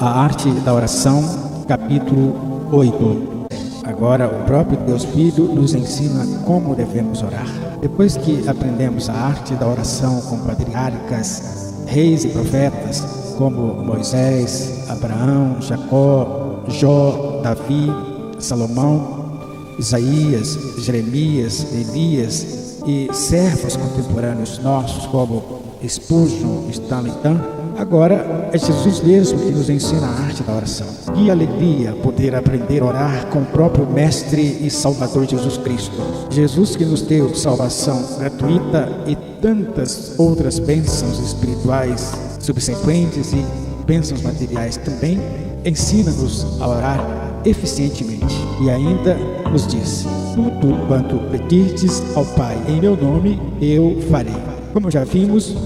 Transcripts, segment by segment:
A arte da oração, capítulo 8. Agora o próprio Deus Filho nos ensina como devemos orar. Depois que aprendemos a arte da oração com patriarcas, reis e profetas, como Moisés, Abraão, Jacó, Jó, Davi, Salomão, Isaías, Jeremias, Elias e servos contemporâneos nossos como Spurgeon e Stanley Tan, agora é Jesus mesmo que nos ensina a arte da oração. Que alegria poder aprender a orar com o próprio Mestre e Salvador Jesus Cristo. Jesus que nos deu salvação gratuita e tantas outras bênçãos espirituais subsequentes e bênçãos materiais também, ensina-nos a orar eficientemente. E ainda nos diz: tudo quanto pedirdes ao Pai em meu nome, eu farei. Como já vimos,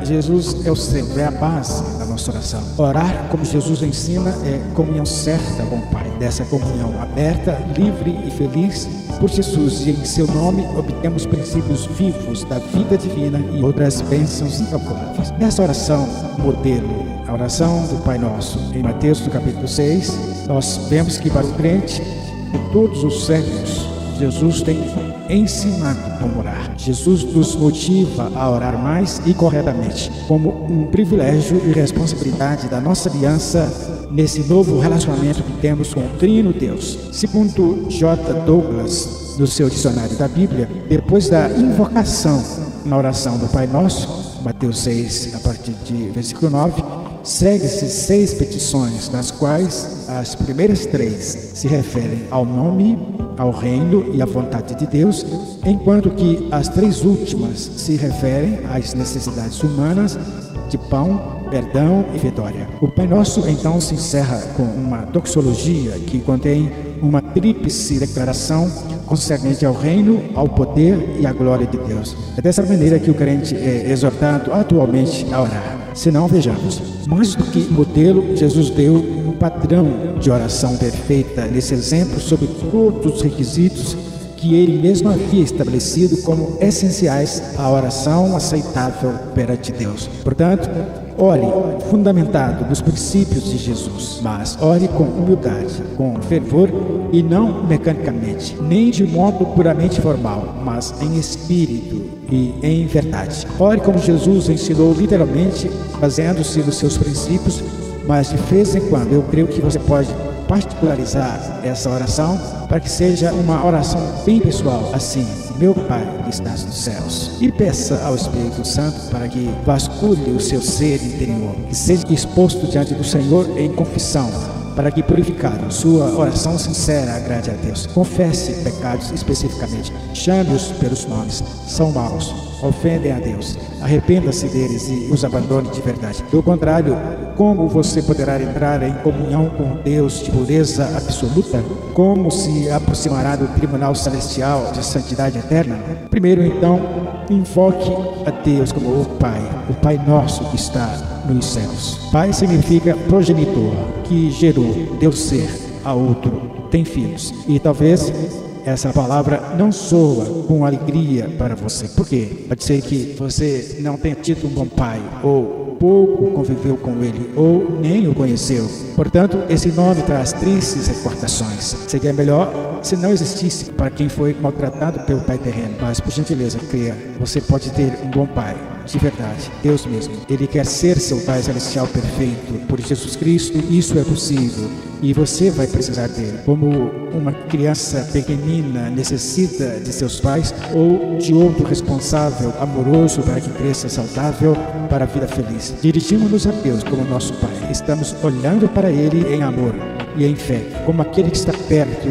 Jesus é o centro, é a base da nossa oração. Orar como Jesus ensina é comunhão certa com o Pai. Dessa comunhão aberta, livre e feliz por Jesus, e em seu nome obtemos princípios vivos da vida divina e outras bênçãos incalculáveis. Nessa oração modelo, a oração do Pai Nosso, em Mateus no capítulo 6, nós vemos que para o crente de todos os séculos, Jesus tem ensinado como orar. Jesus nos motiva a orar mais e corretamente, como um privilégio e responsabilidade da nossa aliança nesse novo relacionamento que temos com o Trino Deus. Segundo J. Douglas, no seu dicionário da Bíblia, depois da invocação na oração do Pai Nosso, Mateus 6, a partir de versículo 9, segue-se 6 petições, das quais as primeiras 3 se referem ao nome, ao reino e à vontade de Deus, enquanto que as 3 últimas se referem às necessidades humanas de pão, perdão e vitória. O Pai Nosso então se encerra com uma doxologia que contém uma tríplice declaração concernente ao reino, ao poder e à glória de Deus. É dessa maneira que o crente é exortado atualmente a orar. Se não, vejamos. Mais do que modelo, Jesus deu um padrão de oração perfeita nesse exemplo sobre todos os requisitos que ele mesmo havia estabelecido como essenciais à oração aceitável perante Deus. Portanto, ore fundamentado nos princípios de Jesus, mas ore com humildade, com fervor e não mecanicamente, nem de modo puramente formal, mas em espírito e em verdade. Ore como Jesus ensinou literalmente, baseando-se nos seus princípios, mas de vez em quando eu creio que você pode particularizar essa oração para que seja uma oração bem pessoal, assim: meu Pai que estás nos céus. E peça ao Espírito Santo para que vasculhe o seu ser interior, que seja exposto diante do Senhor em confissão, para que, purificado, sua oração sincera agrade a Deus. Confesse pecados especificamente, chame-os pelos nomes. São maus, ofendem a Deus, arrependa-se deles e os abandone de verdade. Do contrário, como você poderá entrar em comunhão com Deus de pureza absoluta? Como se aproximará do tribunal celestial de santidade eterna? Primeiro, então, invoque a Deus como o Pai Nosso que está nos céus. Pai significa progenitor, que gerou, deu ser a outro, tem filhos. E talvez essa palavra não soa com alegria para você. Por quê? Pode ser que você não tenha tido um bom pai, ou pouco conviveu com ele, ou nem o conheceu. Portanto, esse nome traz tristes recordações. Seria melhor se não existisse para quem foi maltratado pelo pai terreno. Mas, por gentileza, creia, você pode ter um bom pai. De verdade, Deus mesmo. Ele quer ser seu Pai Celestial perfeito. Por Jesus Cristo, isso é possível. E você vai precisar dele. Como uma criança pequenina necessita de seus pais ou de outro responsável, amoroso, para que cresça saudável para a vida feliz. Dirigimos-nos a Deus como nosso Pai. Estamos olhando para Ele em amor e em fé, como aquele que está perto,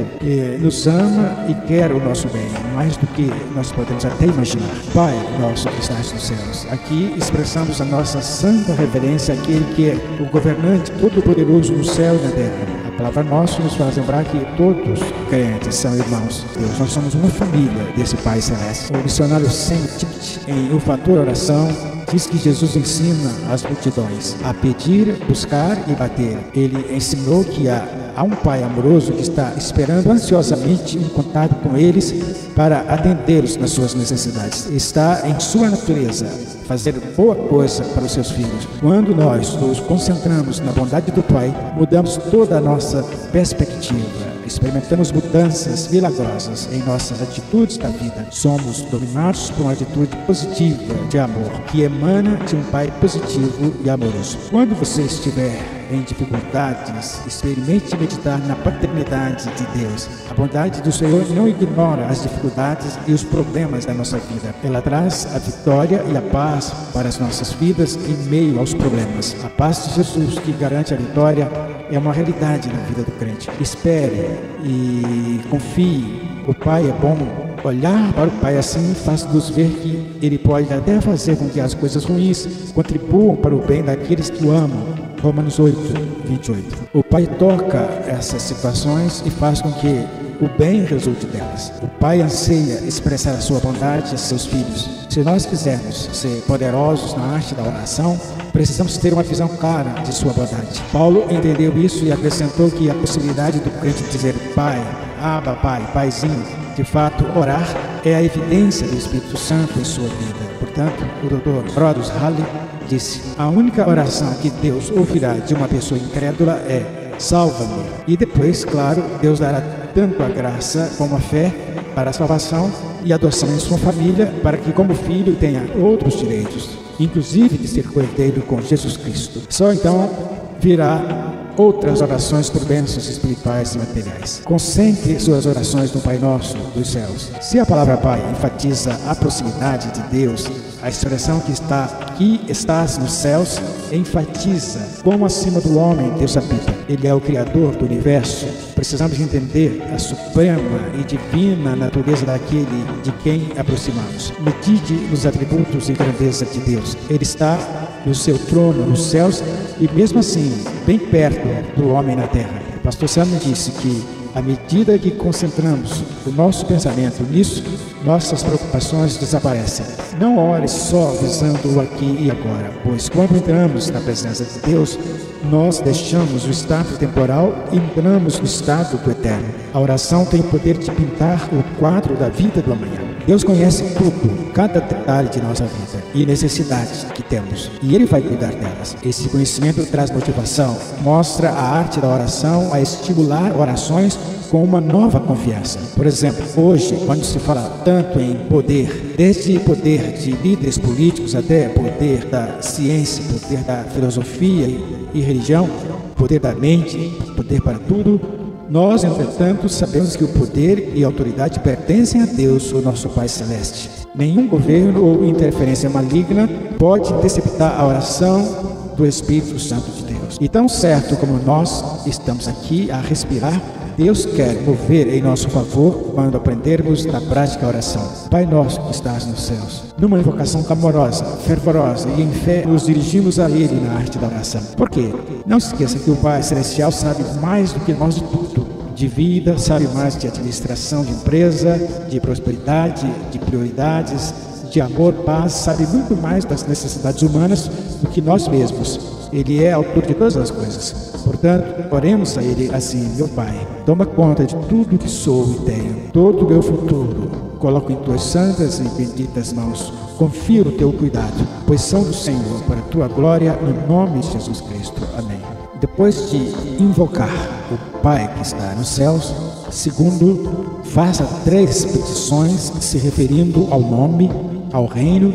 nos ama e quer o nosso bem, mais do que nós podemos até imaginar. Pai Nosso que estás nos céus. Aqui expressamos a nossa santa reverência àquele que é o governante todo-poderoso no céu e na terra. A palavra nosso nos faz lembrar que todos crentes são irmãos de Deus. Nós somos uma família desse Pai Celeste. O missionário Sam Tippett, em O Fator Oração, diz que Jesus ensina as multidões a pedir, buscar e bater. Ele ensinou que a Há um Pai amoroso que está esperando ansiosamente um contato com eles para atendê-los nas suas necessidades. Está em sua natureza fazer boa coisa para os seus filhos. Quando nós nos concentramos na bondade do Pai, mudamos toda a nossa perspectiva. Experimentamos mudanças milagrosas em nossas atitudes da vida. Somos dominados por uma atitude positiva de amor, que emana de um Pai positivo e amoroso. Quando você estiver em dificuldades, experimente meditar na paternidade de Deus. A bondade do Senhor não ignora as dificuldades e os problemas da nossa vida. Ela traz a vitória e a paz para as nossas vidas em meio aos problemas. A paz de Jesus, que garante a vitória, é uma realidade na vida do crente. Espere e confie. O Pai é bom. Olhar para o Pai assim faz-nos ver que Ele pode até fazer com que as coisas ruins contribuam para o bem daqueles que o amam. Romanos 8, 28. O Pai toca essas situações e faz com que o bem resulte delas. O Pai anseia expressar a sua bondade a seus filhos. Se nós quisermos ser poderosos na arte da oração, precisamos ter uma visão clara de sua bondade. Paulo entendeu isso e acrescentou que a possibilidade do crente dizer Pai, Abba, Pai, Paizinho, de fato, orar é a evidência do Espírito Santo em sua vida. Portanto, o Dr. Brodus Halley disse: a única oração que Deus ouvirá de uma pessoa incrédula é salva-me. E depois, claro, Deus dará tanto a graça como a fé para a salvação e a adoção em sua família, para que como filho tenha outros direitos, inclusive de ser coerdeiro com Jesus Cristo. Só então virá outras orações por bênçãos espirituais e materiais. Concentre suas orações no Pai Nosso dos céus. Se a palavra Pai enfatiza a proximidade de Deus, a expressão que estás nos céus enfatiza como acima do homem Deus habita. Ele é o Criador do universo. Precisamos entender a suprema e divina natureza daquele de quem aproximamos. Medite nos atributos e grandeza de Deus. Ele está no seu trono nos céus e mesmo assim bem perto do homem na terra. O pastor Samuel disse que à medida que concentramos o nosso pensamento nisso, nossas preocupações desaparecem. Não ore só visando o aqui e agora, pois quando entramos na presença de Deus, nós deixamos o estado temporal e entramos no estado do eterno. A oração tem o poder de pintar o quadro da vida do amanhã. Deus conhece tudo, cada detalhe de nossa vida e necessidades que temos, e Ele vai cuidar delas. Esse conhecimento traz motivação, mostra a arte da oração a estimular orações com uma nova confiança. Por exemplo, hoje, quando se fala tanto em poder, desde poder de líderes políticos até poder da ciência, poder da filosofia e religião, poder da mente, poder para tudo, nós, entretanto, sabemos que o poder e a autoridade pertencem a Deus, o nosso Pai Celeste. Nenhum governo ou interferência maligna pode interceptar a oração do Espírito Santo de Deus. E tão certo como nós estamos aqui a respirar, Deus quer mover em nosso favor quando aprendermos na prática a oração. Pai nosso que estás nos céus. Numa invocação clamorosa, fervorosa e em fé, nos dirigimos a Ele na arte da oração. Por quê? Não se esqueça que o Pai Celestial sabe mais do que nós de tudo. De vida, sabe mais de administração de empresa, de prosperidade, de prioridades, de amor, paz, sabe muito mais das necessidades humanas do que nós mesmos. Ele é autor de todas as coisas. Portanto, oremos a Ele assim: meu Pai, toma conta de tudo que sou e tenho, todo o meu futuro. Coloco em tuas santas e benditas mãos. Confio no teu cuidado, pois são do Senhor, para a tua glória, no nome de Jesus Cristo. Amém. Depois de invocar o Pai que está nos céus, segundo, faça 3 petições se referindo ao nome, ao reino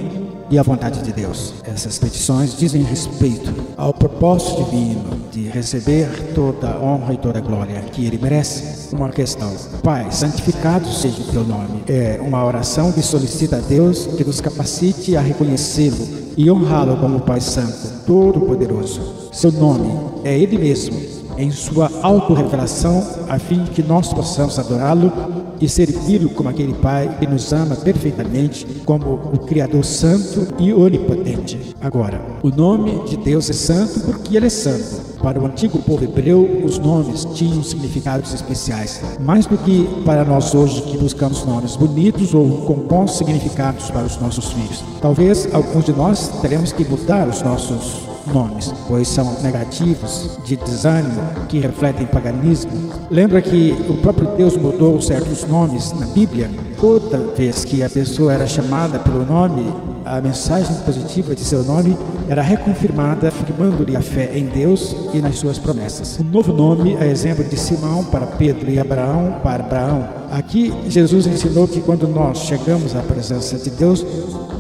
e à vontade de Deus. Essas petições dizem respeito ao propósito divino de receber toda a honra e toda a glória que Ele merece. Uma questão: Pai, santificado seja o teu nome. É uma oração que solicita a Deus que nos capacite a reconhecê-lo e honrá-lo como Pai Santo, Todo-Poderoso. Seu nome é Ele mesmo, em sua autorrevelação, a fim de que nós possamos adorá-lo e servi-lo como aquele Pai que nos ama perfeitamente, como o Criador santo e onipotente. Agora, o nome de Deus é santo porque Ele é santo. Para o antigo povo hebreu, os nomes tinham significados especiais, mais do que para nós hoje que buscamos nomes bonitos ou com bons significados para os nossos filhos. Talvez alguns de nós teremos que mudar os nossos nomes, pois são negativos, de desânimo, que refletem paganismo. Lembra que o próprio Deus mudou certos nomes na Bíblia? Toda vez que a pessoa era chamada pelo nome, a mensagem positiva de seu nome era reconfirmada, afirmando-lhe a fé em Deus e nas suas promessas. O novo nome é exemplo de Simão para Pedro e Abraão para Abraão. Aqui, Jesus ensinou que quando nós chegamos à presença de Deus,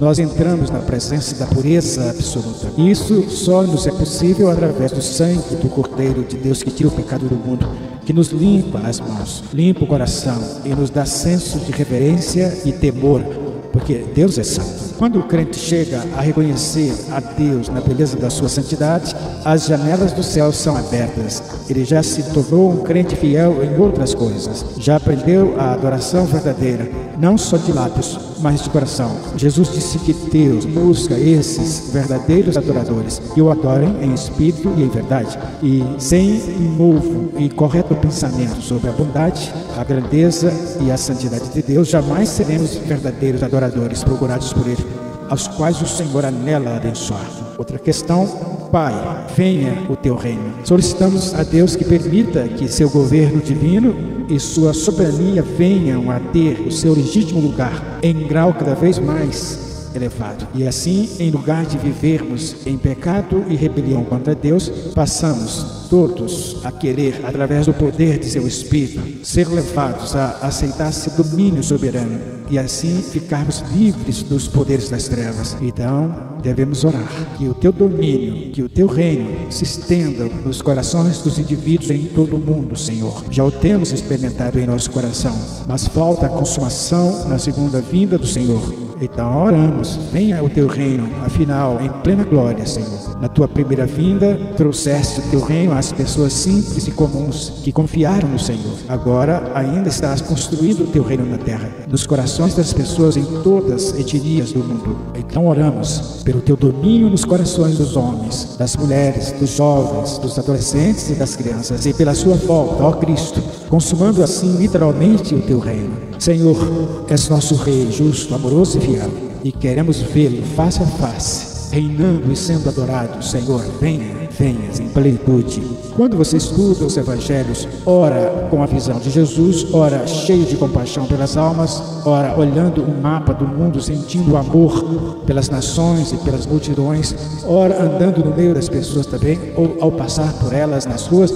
nós entramos na presença da pureza absoluta. Isso só nos é possível através do sangue do Cordeiro de Deus que tira o pecado do mundo, que nos limpa as mãos, limpa o coração e nos dá senso de reverência e temor, porque Deus é santo. Quando o crente chega a reconhecer a Deus na beleza da sua santidade, as janelas do céu são abertas. Ele já se tornou um crente fiel em outras coisas. Já aprendeu a adoração verdadeira, não só de lábios, mas de coração. Jesus disse que Deus busca esses verdadeiros adoradores que o adorem em espírito e em verdade. E sem um novo e correto pensamento sobre a bondade, a grandeza e a santidade de Deus, jamais seremos verdadeiros adoradores procurados por Ele, aos quais o Senhor anela abençoar. Outra questão: Pai, venha o teu reino. Solicitamos a Deus que permita que seu governo divino e sua soberania venham a ter o seu legítimo lugar em grau cada vez mais elevado. E assim, em lugar de vivermos em pecado e rebelião contra Deus, passamos todos a querer, através do poder de seu Espírito, ser levados a aceitar seu domínio soberano e assim ficarmos livres dos poderes das trevas. Então, devemos orar que o teu domínio, que o teu reino se estenda nos corações dos indivíduos em todo o mundo, Senhor. Já o temos experimentado em nosso coração, mas falta a consumação na segunda vinda do Senhor. Então oramos, venha o teu reino, afinal, em plena glória, Senhor. Na tua primeira vinda, trouxeste o teu reino às pessoas simples e comuns que confiaram no Senhor. Agora, ainda estás construindo o teu reino na terra, nos corações das pessoas em todas as etnias do mundo. Então oramos pelo teu domínio nos corações dos homens, das mulheres, dos jovens, dos adolescentes e das crianças, e pela sua volta, ó Cristo, consumando assim literalmente o teu reino. Senhor, és nosso Rei justo, amoroso e fiel, e queremos vê-lo face a face, reinando e sendo adorado. Senhor, venhas em plenitude. Quando você estuda os evangelhos, ora com a visão de Jesus, ora cheio de compaixão pelas almas, ora olhando o mapa do mundo, sentindo o amor pelas nações e pelas multidões, ora andando no meio das pessoas também, ou ao passar por elas nas ruas,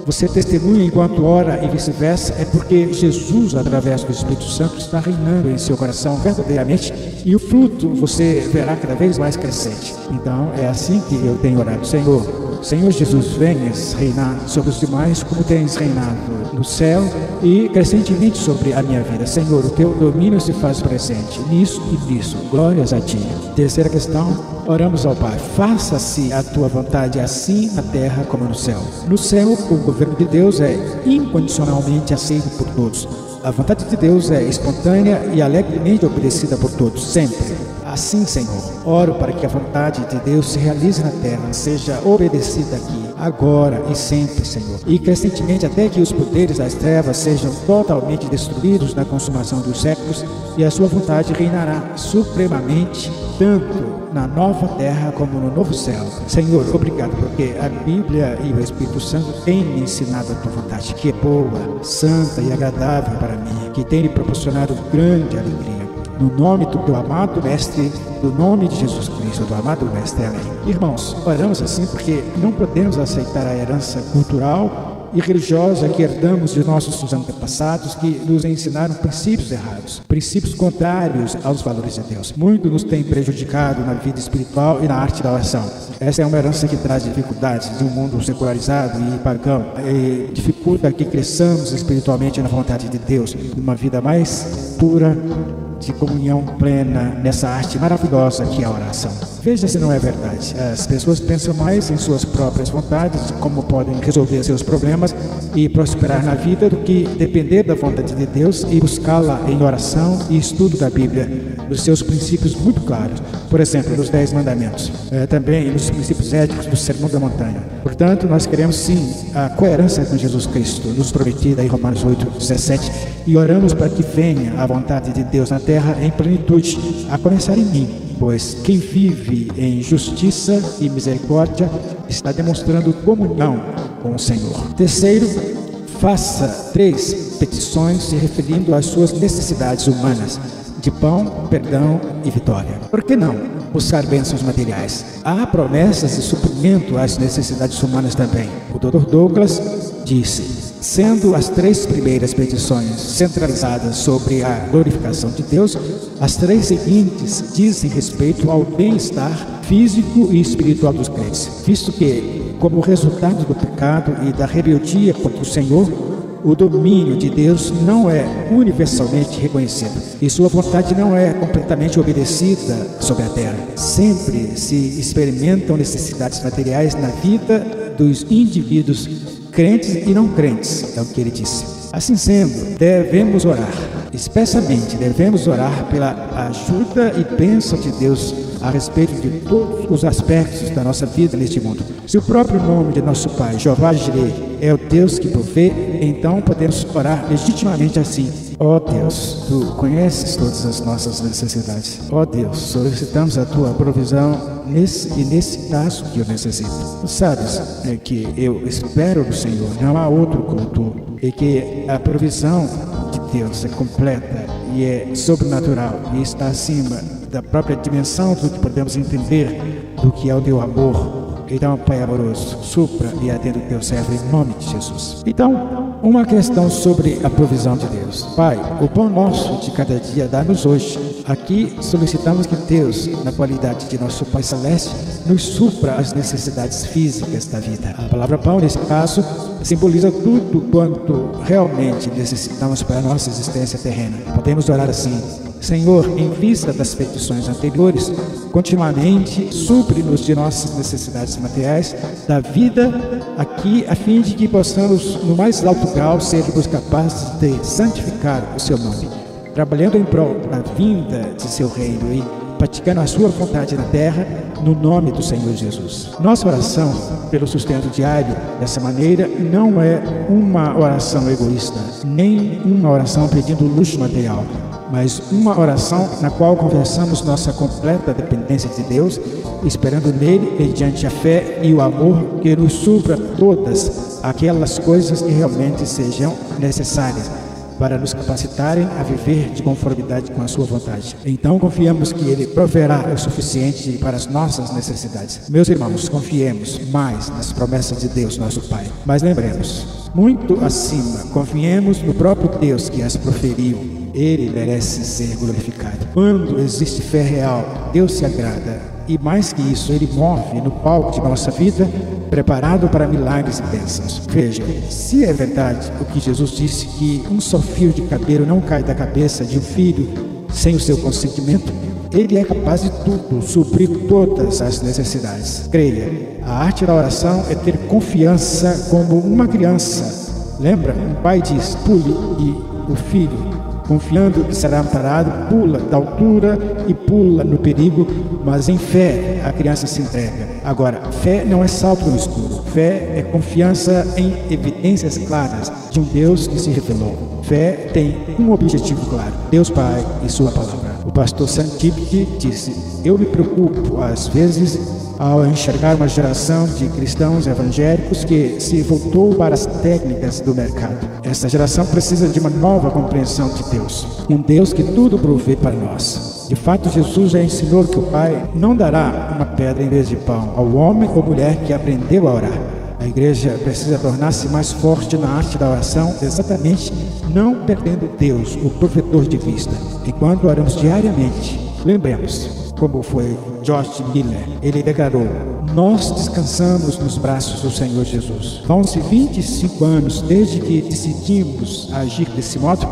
você testemunha enquanto ora e vice-versa, é porque Jesus, através do Espírito Santo, está reinando em seu coração verdadeiramente, e o fruto você verá cada vez mais crescente. Então é assim que eu tenho orado: Senhor Jesus, venhas reinar sobre os demais como tens reinado no céu e crescentemente sobre a minha vida. Senhor, o teu domínio se faz presente nisso e nisso. Glórias a ti. Terceira questão, oramos ao Pai: faça-se a tua vontade, assim na terra como no céu. No céu, o governo de Deus é incondicionalmente aceito por todos. A vontade de Deus é espontânea e alegremente obedecida por todos, sempre. Assim, Senhor, oro para que a vontade de Deus se realize na terra, seja obedecida aqui, agora e sempre, Senhor. E crescentemente até que os poderes das trevas sejam totalmente destruídos na consumação dos séculos, e a sua vontade reinará supremamente, tanto na nova terra como no novo céu. Senhor, obrigado, porque a Bíblia e o Espírito Santo têm me ensinado a tua vontade, que é boa, santa e agradável para mim, que tem me proporcionado grande alegria. No nome do teu amado Mestre, no nome de Jesus Cristo, do amado Mestre, amém. Irmãos, oramos assim porque não podemos aceitar a herança cultural e religiosa que herdamos de nossos antepassados, que nos ensinaram princípios errados, princípios contrários aos valores de Deus. Muito nos tem prejudicado na vida espiritual e na arte da oração. Essa é uma herança que traz dificuldades de um mundo secularizado e pagão, e dificulta que cresçamos espiritualmente na vontade de Deus, numa vida mais pura, de comunhão plena nessa arte maravilhosa que é a oração. Veja se não é verdade. As pessoas pensam mais em suas próprias vontades, como podem resolver seus problemas e prosperar na vida, do que depender da vontade de Deus e buscá-la em oração e estudo da Bíblia, nos seus princípios muito claros. Por exemplo, nos 10 mandamentos, também nos princípios éticos do Sermão da Montanha. Portanto, nós queremos sim a coerência com Jesus Cristo, nos prometida em Romanos 8:17, e oramos para que venha a vontade de Deus na terra em plenitude, a começar em mim. pois quem vive em justiça e misericórdia está demonstrando comunhão com o Senhor. Terceiro, faça 3 petições se referindo às suas necessidades humanas, de pão, perdão e vitória. Por que não buscar bênçãos materiais? Há promessas de suprimento às necessidades humanas também. O Dr. Douglas disse: sendo as 3 primeiras petições centralizadas sobre a glorificação de Deus, as 3 seguintes dizem respeito ao bem-estar físico e espiritual dos crentes, visto que, como resultado do pecado e da rebeldia contra o Senhor, o domínio de Deus não é universalmente reconhecido e sua vontade não é completamente obedecida sobre a terra. Sempre se experimentam necessidades materiais na vida dos indivíduos crentes e não crentes, é o que ele disse. Assim sendo, devemos orar, especialmente devemos orar pela ajuda e bênção de Deus a respeito de todos os aspectos da nossa vida neste mundo. Se o próprio nome de nosso Pai, Jeová Jireh, é o Deus que provê, então podemos orar legitimamente assim: ó Deus, Tu conheces todas as nossas necessidades. Ó Deus, solicitamos a Tua provisão nesse caso que eu necessito. Tu sabes que eu espero do Senhor, não há outro como Tu, e que a provisão de Deus é completa e é sobrenatural e está acima da própria dimensão do que podemos entender do que é o Teu amor. Então, Pai amoroso, supra e atenda o Teu servo em nome de Jesus. Então, uma questão sobre a provisão de Deus. Pai, o pão nosso de cada dia dá-nos hoje. Aqui solicitamos que Deus, na qualidade de nosso Pai Celeste, nos supra as necessidades físicas da vida. A palavra pão, nesse caso, simboliza tudo quanto realmente necessitamos para a nossa existência terrena. Podemos orar assim: Senhor, em vista das petições anteriores, continuamente supre-nos de nossas necessidades materiais da vida aqui, a fim de que possamos, no mais alto grau, sermos capazes de santificar o Seu nome, trabalhando em prol da vinda de Seu reino e praticando a Sua vontade na terra, no nome do Senhor Jesus. Nossa oração pelo sustento diário, dessa maneira, não é uma oração egoísta, nem uma oração pedindo luxo material, mas uma oração na qual confessamos nossa completa dependência de Deus, esperando nele, mediante a fé e o amor, que nos supra todas aquelas coisas que realmente sejam necessárias para nos capacitarem a viver de conformidade com a Sua vontade. Então confiamos que Ele proverá o suficiente para as nossas necessidades. Meus irmãos, confiemos mais nas promessas de Deus, nosso Pai. Mas lembremos, muito acima, confiemos no próprio Deus que as proferiu. Ele merece ser glorificado. Quando existe fé real, Deus se agrada. E mais que isso, Ele move no palco de nossa vida, preparado para milagres e bênçãos. Veja, se é verdade o que Jesus disse, que um só fio de cabelo não cai da cabeça de um filho sem o seu consentimento, Ele é capaz de tudo, suprir todas as necessidades. Creia, a arte da oração é ter confiança como uma criança. Lembra? Um pai diz: pule, e o filho, confiando que será amparado, pula da altura e pula no perigo, mas em fé a criança se entrega. Agora, fé não é salto no escuro. Fé é confiança em evidências claras de um Deus que se revelou. Fé tem um objetivo claro: Deus Pai e Sua palavra. O pastor Santipti disse: eu me preocupo às vezes ao enxergar uma geração de cristãos evangélicos que se voltou para as técnicas do mercado. Essa geração precisa de uma nova compreensão de Deus, um Deus que tudo provê para nós. De fato, Jesus já ensinou que o Pai não dará uma pedra em vez de pão ao homem ou mulher que aprendeu a orar. A igreja precisa tornar-se mais forte na arte da oração, exatamente não perdendo Deus, o provedor de vista. Enquanto oramos diariamente, lembremos como foi George Miller. Ele declarou: nós descansamos nos braços do Senhor Jesus. Vão-se 25 anos desde que decidimos agir desse modo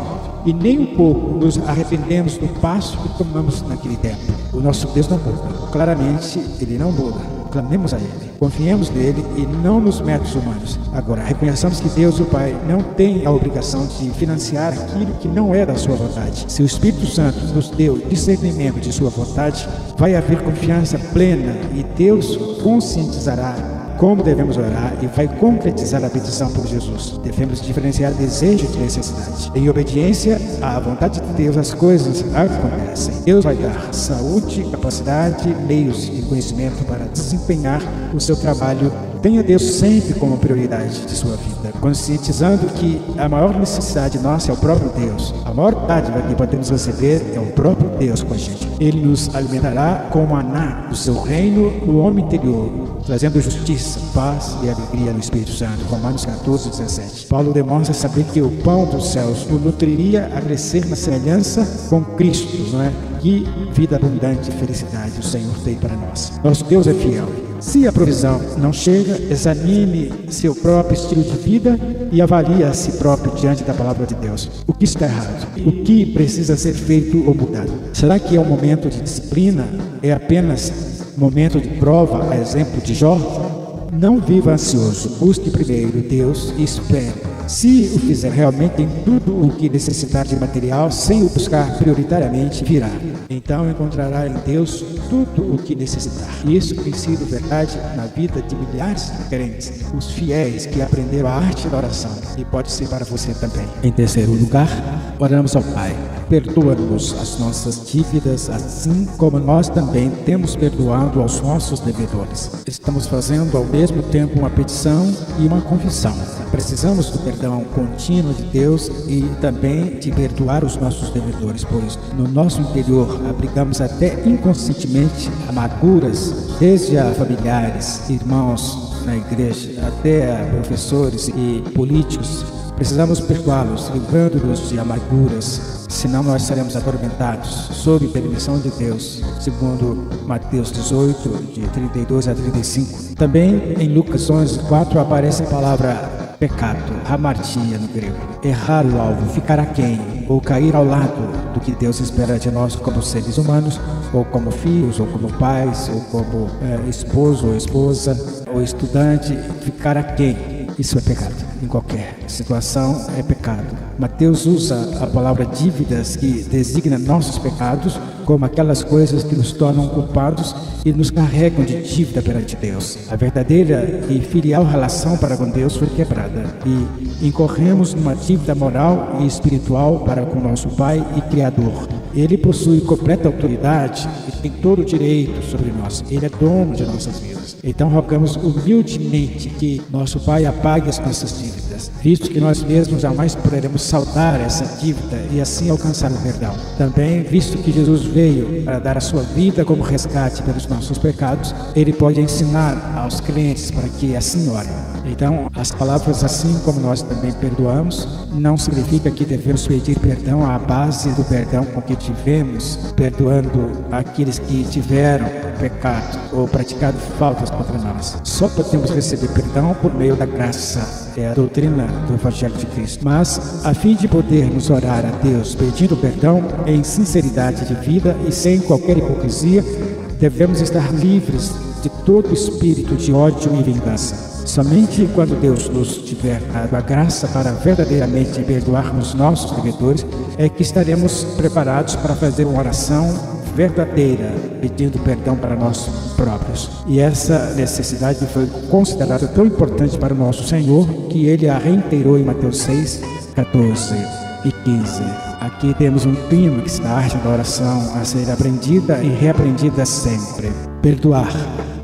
e nem um pouco nos arrependemos do passo que tomamos naquele tempo. O nosso Deus não muda. Claramente, Ele não muda. Clamemos a Ele, confiemos nele e não nos métodos humanos. Agora, reconheçamos que Deus, o Pai, não tem a obrigação de financiar aquilo que não é da Sua vontade. Se o Espírito Santo nos deu discernimento de Sua vontade, vai haver confiança plena e Deus conscientizará como devemos orar e vai concretizar a petição por Jesus. Devemos diferenciar desejo de necessidade. Em obediência à vontade de Deus, as coisas acontecem. Deus vai dar saúde, capacidade, meios e conhecimento para desempenhar o seu trabalho. Tenha Deus sempre como prioridade de sua vida, conscientizando que a maior necessidade nossa é o próprio Deus. A maior dádiva que podemos receber é o próprio Deus com a gente. Ele nos alimentará com o maná do seu reino no homem interior, trazendo justiça, paz e alegria no Espírito Santo. Romanos 14, 17. Paulo demonstra saber que o pão dos céus o nutriria a crescer na semelhança com Cristo, não é? Que vida abundante e felicidade o Senhor tem para nós. Nosso Deus é fiel. Se a provisão não chega, examine seu próprio estilo de vida e avalie a si próprio diante da palavra de Deus. O que está errado? O que precisa ser feito ou mudado? Será que é um momento de disciplina? É apenas momento de prova, a exemplo de Jó? Não viva ansioso, busque primeiro Deus e espere. Se o fizer realmente em tudo o que necessitar de material, sem o buscar prioritariamente, virá. Então encontrará em Deus tudo o que necessitar. E isso tem sido verdade na vida de milhares de crentes, os fiéis que aprenderam a arte da oração. E pode ser para você também. Em terceiro lugar, oramos ao Pai. Perdoa-nos as nossas dívidas, assim como nós também temos perdoado aos nossos devedores. Estamos fazendo ao mesmo tempo uma petição e uma confissão. Precisamos do perdão contínuo de Deus e também de perdoar os nossos devedores, pois no nosso interior abrigamos até inconscientemente amarguras, desde a familiares, irmãos na igreja, até a professores e políticos. Precisamos perdoá-los, livrando-nos de amarguras, senão nós seremos atormentados, sob permissão de Deus, segundo Mateus 18, de 32 a 35. Também em Lucas 11, 4 aparece a palavra pecado, hamartia no grego. Errar o alvo, ficar aquém, ou cair ao lado do que Deus espera de nós como seres humanos, ou como filhos, ou como pais, ou como esposo ou esposa, ou estudante, ficar aquém. Isso é pecado. Em qualquer situação é pecado. Mateus usa a palavra dívidas, que designa nossos pecados, como aquelas coisas que nos tornam culpados e nos carregam de dívida perante Deus. A verdadeira e filial relação para com Deus foi quebrada e incorremos numa dívida moral e espiritual para com nosso Pai e Criador. Ele possui completa autoridade e tem todo o direito sobre nós. Ele é dono de nossas vidas. Então rogamos humildemente que nosso Pai apague as nossas dívidas, visto que nós mesmos jamais poderemos saldar essa dívida e assim alcançar o perdão. Também, visto que Jesus veio para dar a sua vida como resgate pelos nossos pecados, Ele pode ensinar aos crentes para que assim orem. Então, as palavras assim como nós também perdoamos, não significa que devemos pedir perdão à base do perdão com que tivemos, perdoando aqueles que tiveram pecado ou praticado faltas contra nós. Só podemos receber perdão por meio da graça, é a doutrina do Evangelho de Cristo. Mas, a fim de podermos orar a Deus pedindo perdão em sinceridade de vida e sem qualquer hipocrisia, devemos estar livres de todo espírito de ódio e vingança. Somente quando Deus nos tiver dado a graça para verdadeiramente perdoarmos nossos devedores, é que estaremos preparados para fazer uma oração verdadeira, pedindo perdão para nós próprios. E essa necessidade foi considerada tão importante para o nosso Senhor, que Ele a reiterou em Mateus 6, 14 e 15. Aqui temos um clímax da arte da oração a ser aprendida e reaprendida sempre. Perdoar,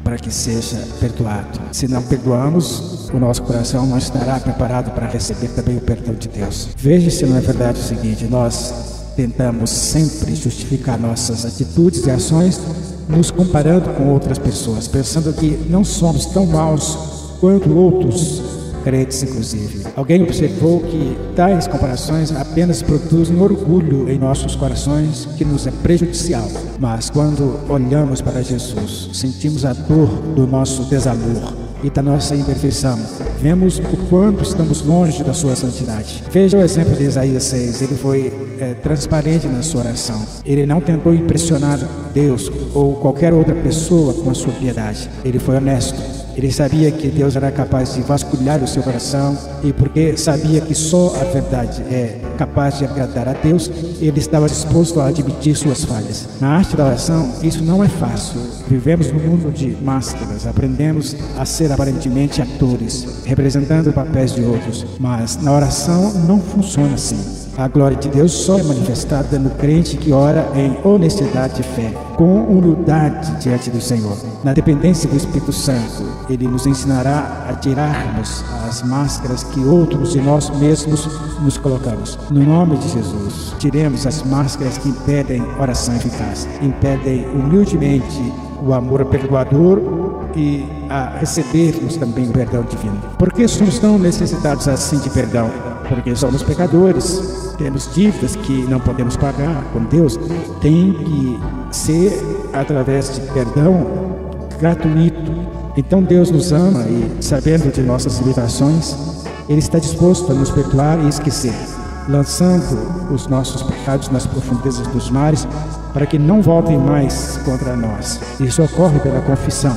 para que seja perdoado. Se não perdoamos, o nosso coração não estará preparado para receber também o perdão de Deus. Veja se não é verdade o seguinte: nós tentamos sempre justificar nossas atitudes e ações nos comparando com outras pessoas, pensando que não somos tão maus quanto outros crentes, inclusive. Alguém observou que tais comparações apenas produzem orgulho em nossos corações, que nos é prejudicial. Mas quando olhamos para Jesus, sentimos a dor do nosso desamor e da nossa imperfeição. Vemos o quanto estamos longe da sua santidade. Veja o exemplo de Isaías 6. Ele foi transparente na sua oração. Ele não tentou impressionar Deus ou qualquer outra pessoa com a sua piedade. Ele foi honesto. Ele sabia que Deus era capaz de vasculhar o seu coração, e porque sabia que só a verdade é capaz de agradar a Deus, ele estava disposto a admitir suas falhas. Na arte da oração, isso não é fácil. Vivemos num mundo de máscaras, aprendemos a ser aparentemente atores, representando papéis de outros, mas na oração não funciona assim. A glória de Deus só é manifestada no crente que ora em honestidade e fé, com humildade diante do Senhor. Na dependência do Espírito Santo, Ele nos ensinará a tirarmos as máscaras que outros e nós mesmos nos colocamos. No nome de Jesus, tiremos as máscaras que impedem oração eficaz, impedem humildemente o amor perdoador e a recebermos também o perdão divino. Por que somos tão necessitados assim de perdão? Porque somos pecadores, temos dívidas que não podemos pagar com Deus. Tem que ser através de perdão gratuito. Então Deus nos ama e, sabendo de nossas limitações, Ele está disposto a nos perdoar e esquecer, lançando os nossos pecados nas profundezas dos mares para que não voltem mais contra nós. Isso ocorre pela confissão,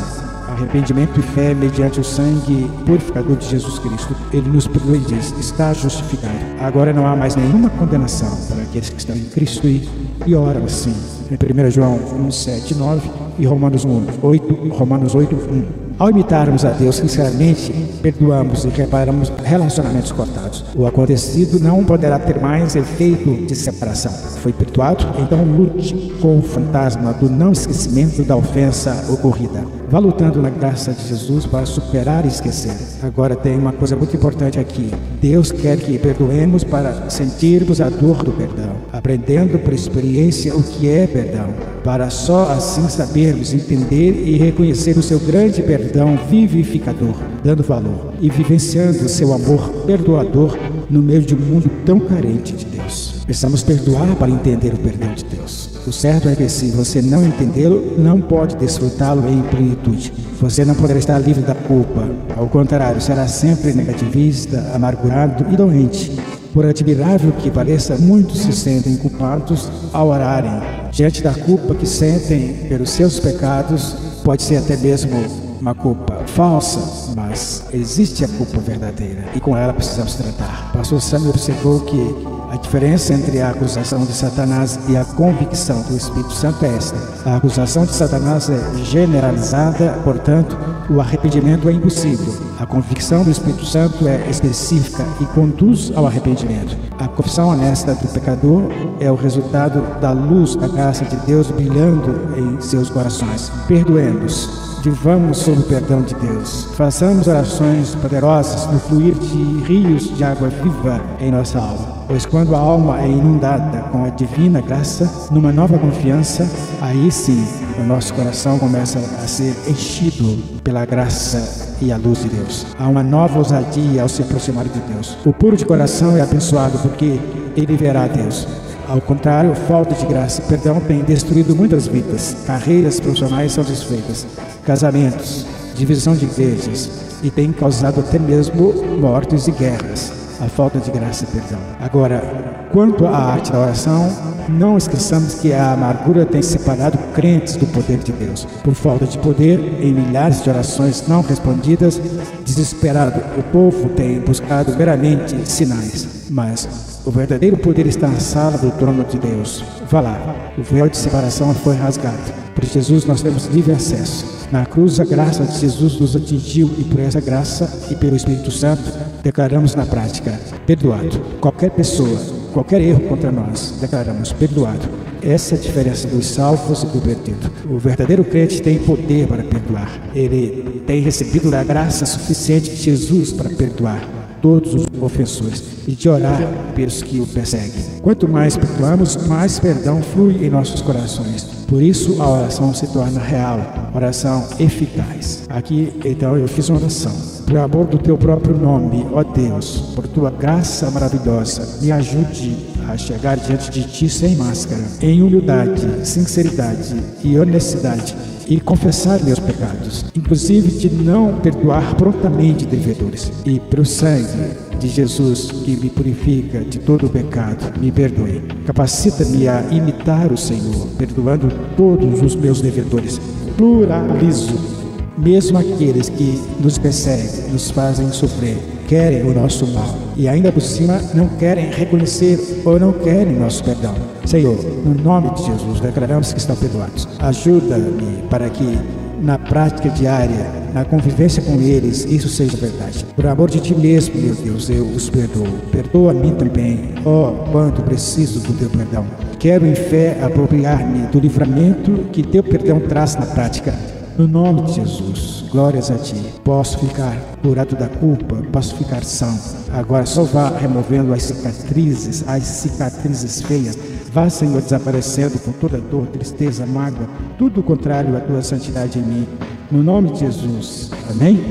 arrependimento e fé mediante o sangue purificador de Jesus Cristo. Ele nos perdoa e diz: está justificado. Agora não há mais nenhuma condenação para aqueles que estão em Cristo e oram assim. Em 1 João 1, 7, 9 e Romanos 8, 1. Ao imitarmos a Deus sinceramente, perdoamos e reparamos relacionamentos cortados. O acontecido não poderá ter mais efeito de separação. Foi perdoado? Então lute com o fantasma do não esquecimento da ofensa ocorrida. Vá lutando na graça de Jesus para superar e esquecer. Agora tem uma coisa muito importante aqui. Deus quer que perdoemos para sentirmos a dor do perdão, aprendendo por experiência o que é perdão, para só assim sabermos entender e reconhecer o seu grande perdão vivificador, dando valor e vivenciando o seu amor perdoador no meio de um mundo tão carente de Deus. Precisamos perdoar para entender o perdão de Deus. O certo é que se você não entendê-lo, não pode desfrutá-lo em plenitude. Você não poderá estar livre da culpa. Ao contrário, será sempre negativista, amargurado e doente. Por admirável que pareça, muitos se sentem culpados ao orarem. Diante da culpa que sentem pelos seus pecados, pode ser até mesmo uma culpa falsa, mas existe a culpa verdadeira e com ela precisamos tratar. O pastor Sam observou que a diferença entre a acusação de Satanás e a convicção do Espírito Santo é esta: a acusação de Satanás é generalizada, portanto, o arrependimento é impossível. A convicção do Espírito Santo é específica e conduz ao arrependimento. A confissão honesta do pecador é o resultado da luz da graça de Deus brilhando em seus corações. Perdoemos. Vivamos sob o perdão de Deus. Façamos orações poderosas no fluir de rios de água viva em nossa alma. Pois quando a alma é inundada com a divina graça, numa nova confiança, aí sim o nosso coração começa a ser enchido pela graça e a luz de Deus. Há uma nova ousadia ao se aproximar de Deus. O puro de coração é abençoado porque ele verá a Deus. Ao contrário, falta de graça e perdão tem destruído muitas vidas. Carreiras profissionais são desfeitas, casamentos, divisão de igrejas, e tem causado até mesmo mortes e guerras. A falta de graça e perdão. Agora, quanto à arte da oração, não esqueçamos que a amargura tem separado crentes do poder de Deus. Por falta de poder, em milhares de orações não respondidas, desesperado, o povo tem buscado meramente sinais. Mas o verdadeiro poder está na sala do trono de Deus. Vá lá, o véu de separação foi rasgado. Por Jesus nós temos livre acesso. Na cruz a graça de Jesus nos atingiu e por essa graça e pelo Espírito Santo declaramos na prática: perdoado. Qualquer pessoa, qualquer erro contra nós, declaramos perdoado. Essa é a diferença dos salvos e do perdido. O verdadeiro crente tem poder para perdoar. Ele tem recebido a graça suficiente de Jesus para perdoar todos os ofensores e de orar pelos que o perseguem. Quanto mais perdoamos, mais perdão flui em nossos corações. Por isso a oração se torna real, oração eficaz. Aqui então eu fiz uma oração. Por amor do teu próprio nome, ó Deus, por tua graça maravilhosa, me ajude a chegar diante de ti sem máscara, em humildade, sinceridade e honestidade, e confessar meus pecados, inclusive de não perdoar prontamente devedores. E pelo sangue de Jesus que me purifica de todo o pecado, me perdoe. Capacita-me a imitar o Senhor, perdoando todos os meus devedores. Pluralizo Mesmo aqueles que nos perseguem, nos fazem sofrer, querem o nosso mal e ainda por cima não querem reconhecer ou não querem nosso perdão. Senhor, no nome de Jesus, declaramos que estão perdoados. Ajuda-me para que na prática diária, na convivência com eles, isso seja verdade. Por amor de Ti mesmo, meu Deus, eu os perdoo. Perdoa a mim também. Oh, quanto preciso do Teu perdão. Quero em fé apropriar-me do livramento que Teu perdão traz na prática. No nome de Jesus, glórias a Ti. Posso ficar curado da culpa, posso ficar são. Agora só vá removendo as cicatrizes feias. Vá, Senhor, desaparecendo com toda dor, tristeza, mágoa, tudo contrário à Tua santidade em mim. No nome de Jesus. Amém?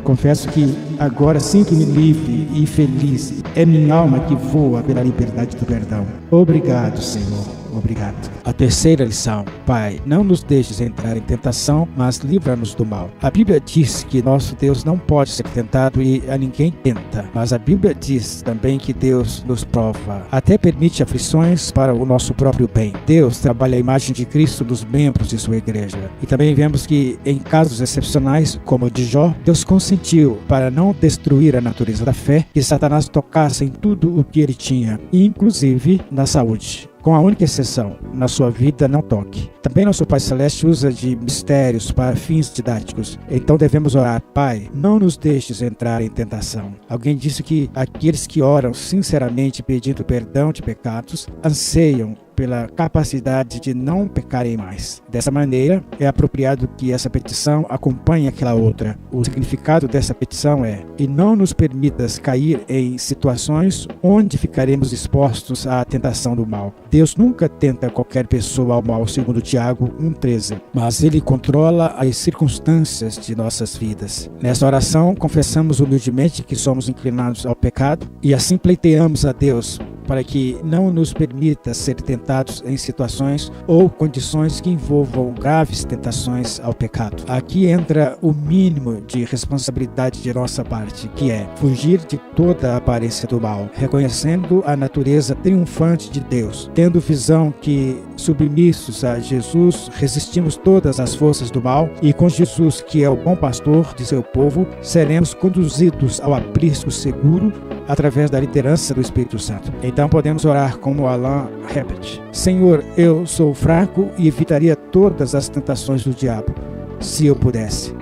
Confesso que agora sinto-me livre e feliz. É minha alma que voa pela liberdade do perdão. Obrigado, Senhor. Obrigado. A terceira lição: Pai, não nos deixes entrar em tentação, mas livra-nos do mal. A Bíblia diz que nosso Deus não pode ser tentado e a ninguém tenta. Mas a Bíblia diz também que Deus nos prova, até permite aflições para o nosso próprio bem. Deus trabalha a imagem de Cristo nos membros de sua igreja. E também vemos que em casos excepcionais, como o de Jó, Deus consentiu para não destruir a natureza da fé, que Satanás tocasse em tudo o que ele tinha, inclusive na saúde. Com a única exceção, na sua vida não toque. Também nosso Pai Celeste usa de mistérios para fins didáticos. Então devemos orar: Pai, não nos deixes entrar em tentação. Alguém disse que aqueles que oram sinceramente pedindo perdão de pecados anseiam pela capacidade de não pecarem mais. Dessa maneira, é apropriado que essa petição acompanhe aquela outra. O significado dessa petição é: e não nos permitas cair em situações onde ficaremos expostos à tentação do mal. Deus nunca tenta qualquer pessoa ao mal, segundo Tiago 1,13, mas Ele controla as circunstâncias de nossas vidas. Nessa oração, confessamos humildemente que somos inclinados ao pecado e assim pleiteamos a Deus para que não nos permita ser tentados em situações ou condições que envolvam graves tentações ao pecado. Aqui entra o mínimo de responsabilidade de nossa parte, que é fugir de toda a aparência do mal, reconhecendo a natureza triunfante de Deus, tendo visão que, submissos a Jesus, resistimos todas as forças do mal e com Jesus, que é o bom pastor de seu povo, seremos conduzidos ao aprisco seguro através da liderança do Espírito Santo. Então podemos orar como Alan Hebert: Senhor, eu sou fraco e evitaria todas as tentações do diabo, se eu pudesse.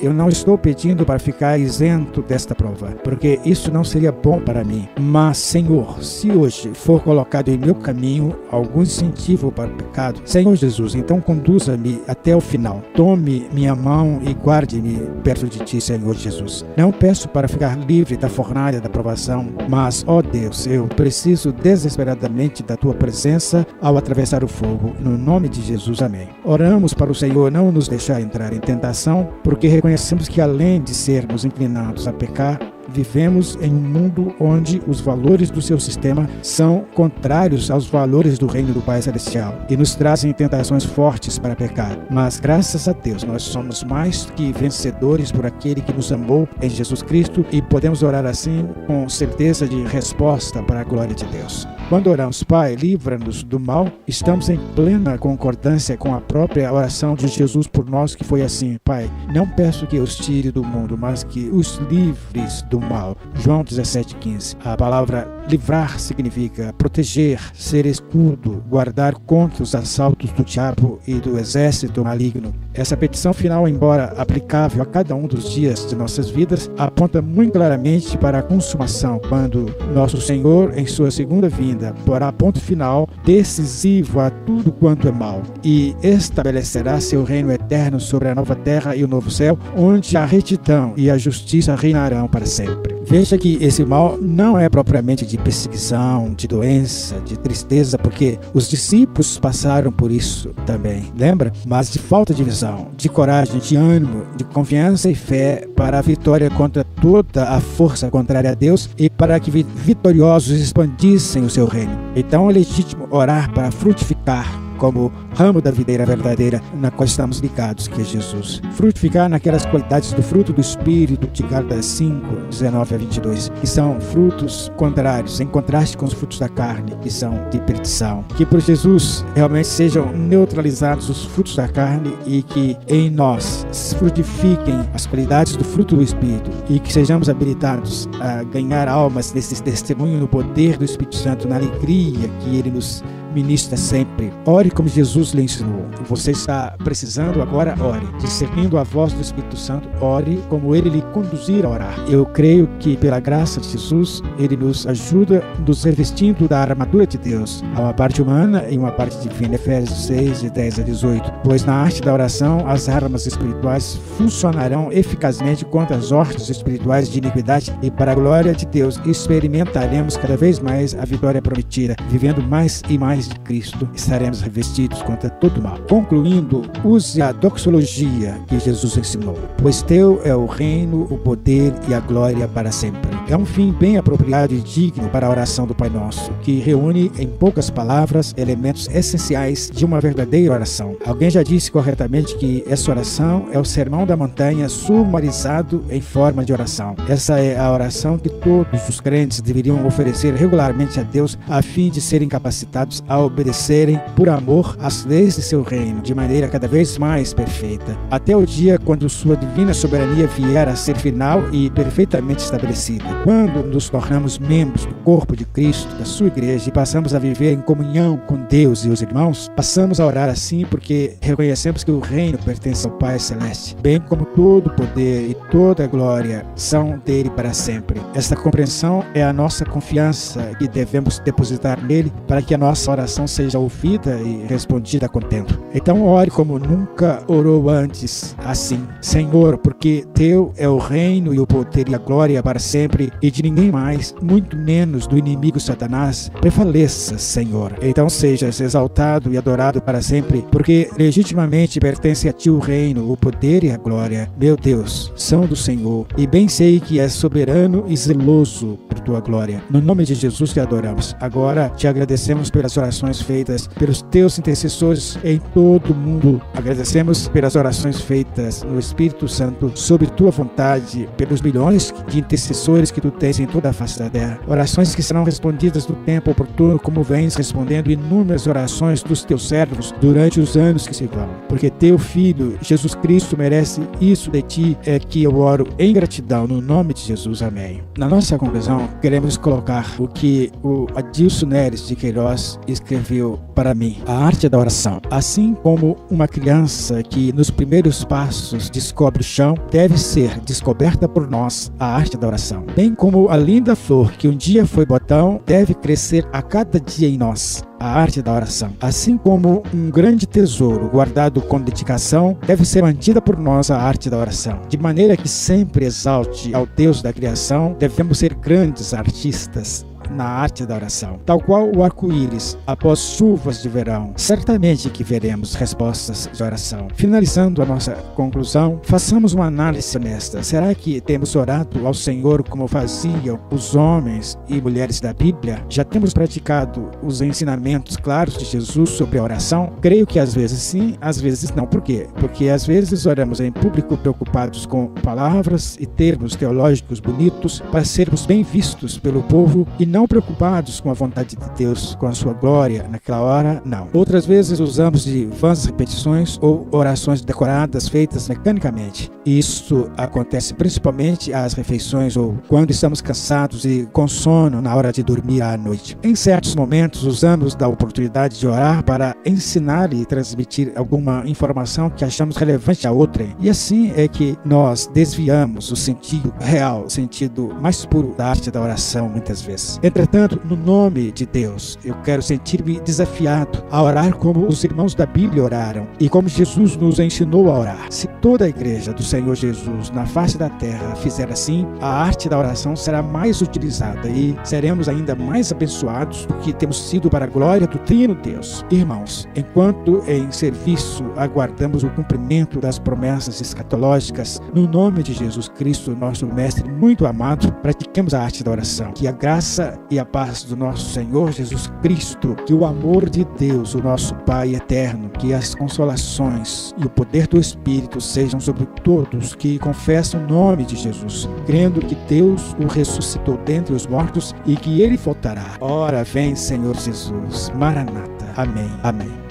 Eu não estou pedindo para ficar isento desta prova, porque isso não seria bom para mim. Mas, Senhor, se hoje for colocado em meu caminho algum incentivo para o pecado, Senhor Jesus, então conduza-me até o final. Tome minha mão e guarde-me perto de Ti, Senhor Jesus. Não peço para ficar livre da fornalha da provação, mas, ó Deus, eu preciso desesperadamente da Tua presença ao atravessar o fogo. No nome de Jesus, amém. Oramos para o Senhor não nos deixar entrar em tentação, porque reconhecemos que, além de sermos inclinados a pecar, vivemos em um mundo onde os valores do seu sistema são contrários aos valores do reino do Pai Celestial e nos trazem tentações fortes para pecar. Mas, graças a Deus, nós somos mais que vencedores por aquele que nos amou em Jesus Cristo e podemos orar assim com certeza de resposta para a glória de Deus. Quando oramos: Pai, livra-nos do mal, estamos em plena concordância com a própria oração de Jesus por nós, que foi assim: Pai, não peço que os tire do mundo, mas que os livres do mal. João 17,15. A palavra livrar significa proteger, ser escudo, guardar contra os assaltos do diabo e do exército maligno. Essa petição final, embora aplicável a cada um dos dias de nossas vidas, aponta muito claramente para a consumação, quando nosso Senhor, em sua segunda vinda, porá ponto final decisivo a tudo quanto é mal e estabelecerá seu reino eterno sobre a nova terra e o novo céu, onde a retidão e a justiça reinarão para sempre. Veja que esse mal não é propriamente de perseguição, de doença, de tristeza, porque os discípulos passaram por isso também, lembra? Mas de falta de visão, de coragem, de ânimo, de confiança e fé para a vitória contra toda a força contrária a Deus e para que vitoriosos expandissem o seu reino. Então é legítimo orar para frutificar como ramo da videira verdadeira na qual estamos ligados, que é Jesus. Frutificar naquelas qualidades do fruto do Espírito de Gálatas 5, 19 a 22, que são frutos contrários, em contraste com os frutos da carne, que são de perdição. Que por Jesus realmente sejam neutralizados os frutos da carne e que em nós frutifiquem as qualidades do fruto do Espírito e que sejamos habilitados a ganhar almas nesse testemunho no poder do Espírito Santo, na alegria que Ele nos ministra sempre. Ore como Jesus lhe ensinou. Você está precisando agora, ore. Discernindo a voz do Espírito Santo, ore como Ele lhe conduzir a orar. Eu creio que pela graça de Jesus, Ele nos ajuda nos revestindo da armadura de Deus. Há uma parte humana e uma parte divina. Efésios 6, de 10 a 18. Pois na arte da oração, as armas espirituais funcionarão eficazmente contra as hostes espirituais de iniquidade e para a glória de Deus experimentaremos cada vez mais a vitória prometida, vivendo mais e mais de Cristo, estaremos revestidos contra todo mal. Concluindo, use a doxologia que Jesus ensinou, pois teu é o reino, o poder e a glória para sempre. É um fim bem apropriado e digno para a oração do Pai Nosso, que reúne em poucas palavras elementos essenciais de uma verdadeira oração. Alguém já disse corretamente que essa oração é o sermão da montanha sumarizado em forma de oração. Essa é a oração que todos os crentes deveriam oferecer regularmente a Deus a fim de serem capacitados a obedecerem por amor às leis de seu reino, de maneira cada vez mais perfeita, até o dia quando sua divina soberania vier a ser final e perfeitamente estabelecida. Quando nos tornamos membros do corpo de Cristo, da sua igreja, e passamos a viver em comunhão com Deus e os irmãos, passamos a orar assim porque reconhecemos que o reino pertence ao Pai Celeste, bem como todo o poder e toda a glória são dele para sempre. Esta compreensão é a nossa confiança que devemos depositar nele para que a nossa oração seja ouvida e respondida a contento. Então ore como nunca orou antes, assim: Senhor, porque teu é o reino e o poder e a glória para sempre, e de ninguém mais, muito menos do inimigo Satanás, prevaleça, Senhor. Então sejas exaltado e adorado para sempre, porque legitimamente pertence a ti o reino, o poder e a glória. Meu Deus, são do Senhor, e bem sei que és soberano e zeloso por tua glória. No nome de Jesus te adoramos. Agora te agradecemos pelas orações feitas pelos teus intercessores em todo o mundo. Agradecemos pelas orações feitas no Espírito Santo, sob tua vontade, pelos milhões de intercessores que tu tens em toda a face da terra. Orações que serão respondidas no tempo oportuno, como vens respondendo inúmeras orações dos teus servos durante os anos que se vão. Porque teu Filho, Jesus Cristo, merece isso de ti, é que eu oro em gratidão, no nome de Jesus. Amém. Na nossa conclusão, queremos colocar o que o Adilson Neres de Queiroz escreveu para mim: a arte da oração. Assim como uma criança que nos primeiros passos descobre o chão, deve ser descoberta por nós a arte da oração. Bem como a linda flor que um dia foi botão, deve crescer a cada dia em nós a arte da oração. Assim como um grande tesouro guardado com dedicação, deve ser mantida por nós a arte da oração. De maneira que sempre exalte ao Deus da criação, devemos ser grandes artistas na arte da oração. Tal qual o arco-íris após chuvas de verão, certamente que veremos respostas de oração. Finalizando a nossa conclusão, façamos uma análise honesta. Será que temos orado ao Senhor como faziam os homens e mulheres da Bíblia? Já temos praticado os ensinamentos claros de Jesus sobre a oração? Creio que às vezes sim, às vezes não. Por quê? Porque às vezes oramos em público preocupados com palavras e termos teológicos bonitos para sermos bem vistos pelo povo e não preocupados com a vontade de Deus, com a sua glória naquela hora, não. Outras vezes usamos de vãs repetições ou orações decoradas feitas mecanicamente. Isso acontece principalmente às refeições ou quando estamos cansados e com sono na hora de dormir à noite. Em certos momentos usamos da oportunidade de orar para ensinar e transmitir alguma informação que achamos relevante a outrem. E assim é que nós desviamos o sentido real, o sentido mais puro da arte da oração muitas vezes. Entretanto, no nome de Deus, eu quero sentir-me desafiado a orar como os irmãos da Bíblia oraram e como Jesus nos ensinou a orar. Se toda a igreja do Senhor Jesus na face da terra fizer assim, a arte da oração será mais utilizada e seremos ainda mais abençoados porque temos sido para a glória do Trino Deus. Irmãos, enquanto em serviço aguardamos o cumprimento das promessas escatológicas, no nome de Jesus Cristo, nosso Mestre muito amado, pratiquemos a arte da oração. Que a graça e a paz do nosso Senhor Jesus Cristo, que o amor de Deus, o nosso Pai eterno, que as consolações e o poder do Espírito sejam sobre todos que confessam o nome de Jesus, crendo que Deus o ressuscitou dentre os mortos e que ele voltará. Ora, vem, Senhor Jesus. Maranata. Amém. Amém.